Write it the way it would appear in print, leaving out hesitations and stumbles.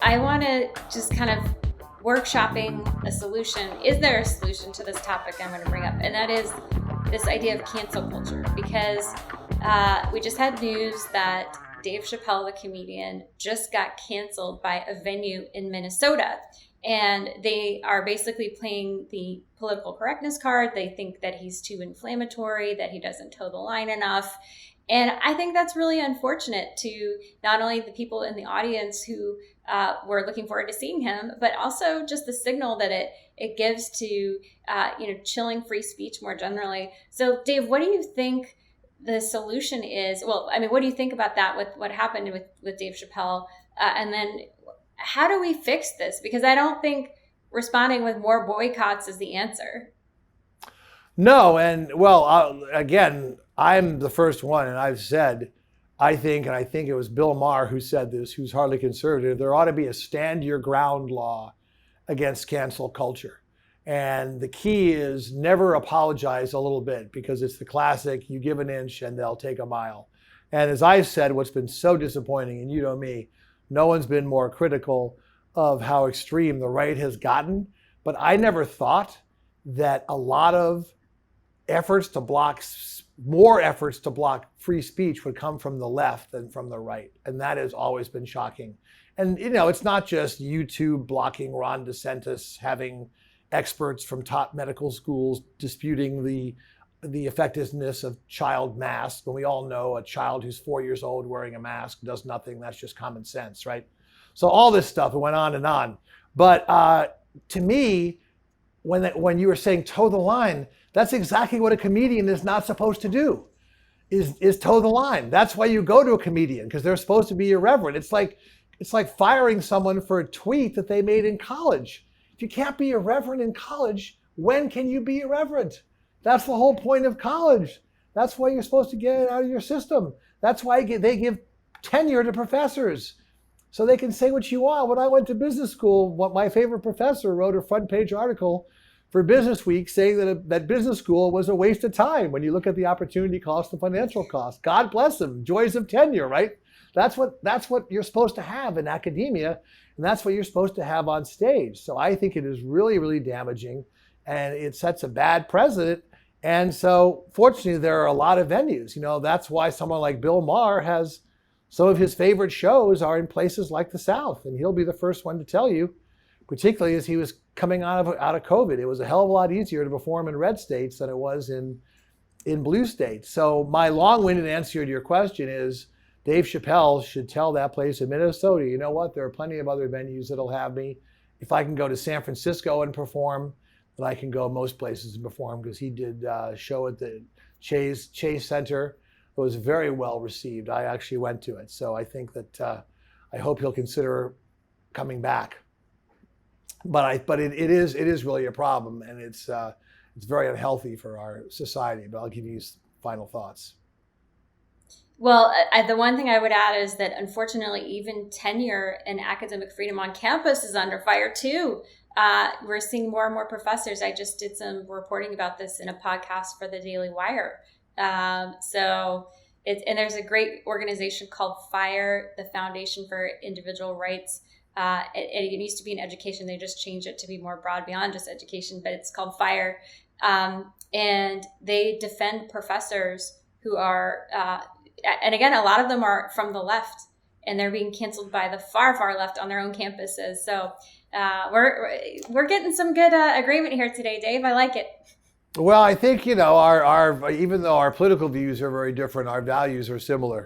I want to just kind of workshopping a solution. Is there a solution to this topic I'm going to bring up? And that is this idea of cancel culture, because we just had news that Dave Chappelle, the comedian, just got canceled by a venue in Minnesota. And they are basically playing the political correctness card. They think that he's too inflammatory, that he doesn't toe the line enough. And I think that's really unfortunate to not only the people in the audience who were looking forward to seeing him, but also just the signal that it gives to chilling free speech more generally. So, Dave, what do you think the solution is? Well, I mean, what do you think about that with what happened with Dave Chappelle? And then how do we fix this? Because I don't think responding with more boycotts is the answer. No, and well, again, I'm the first one, and I've said, I think it was Bill Maher who said this, who's hardly conservative, there ought to be a stand your ground law against cancel culture. And the key is never apologize a little bit, because it's the classic, you give an inch and they'll take a mile. And as I've said, what's been so disappointing, and you know me, no one's been more critical of how extreme the right has gotten. But I never thought that a lot of more efforts to block free speech would come from the left than from the right. And that has always been shocking. And, it's not just YouTube blocking Ron DeSantis, having experts from top medical schools disputing the effectiveness of child masks, when we all know a child who's 4 years old wearing a mask does nothing. That's just common sense, right? So all this stuff, it went on and on. But to me, when you were saying toe the line, that's exactly what a comedian is not supposed to do, is toe the line. That's why you go to a comedian, because they're supposed to be irreverent. It's like firing someone for a tweet that they made in college. If you can't be irreverent in college, when can you be irreverent? That's the whole point of college. That's why you're supposed to get it out of your system. That's why they give tenure to professors, so they can say what you want. When I went to business school, my favorite professor wrote a front page article for Business Week saying that business school was a waste of time when you look at the opportunity cost, the financial cost. God bless them, joys of tenure, right? That's what you're supposed to have in academia, and that's what you're supposed to have on stage. So I think it is really, really damaging, and it sets a bad precedent. And so fortunately, there are a lot of venues. That's why someone like Bill Maher has some of his favorite shows are in places like the South, and he'll be the first one to tell you, particularly as he was coming out of COVID. It was a hell of a lot easier to perform in red states than it was in blue states. So my long-winded answer to your question is Dave Chappelle should tell that place in Minnesota, you know what, there are plenty of other venues that'll have me. If I can go to San Francisco and perform, then I can go most places and perform, because he did a show at the Chase Center. It was very well received. I actually went to it. So I think that I hope he'll consider coming back. But it is really a problem, and it's very unhealthy for our society. But I'll give you final thoughts. Well, the one thing I would add is that unfortunately, even tenure and academic freedom on campus is under fire too. We're seeing more and more professors. I just did some reporting about this in a podcast for the Daily Wire. And there's a great organization called FIRE, the Foundation for Individual Rights. It used to be in education. They just changed it to be more broad beyond just education, but it's called FIRE. And they defend professors who are, and again, a lot of them are from the left, and they're being canceled by the far, far left on their own campuses. So we're getting some good agreement here today, Dave. I like it. Well, I think, our even though our political views are very different, our values are similar.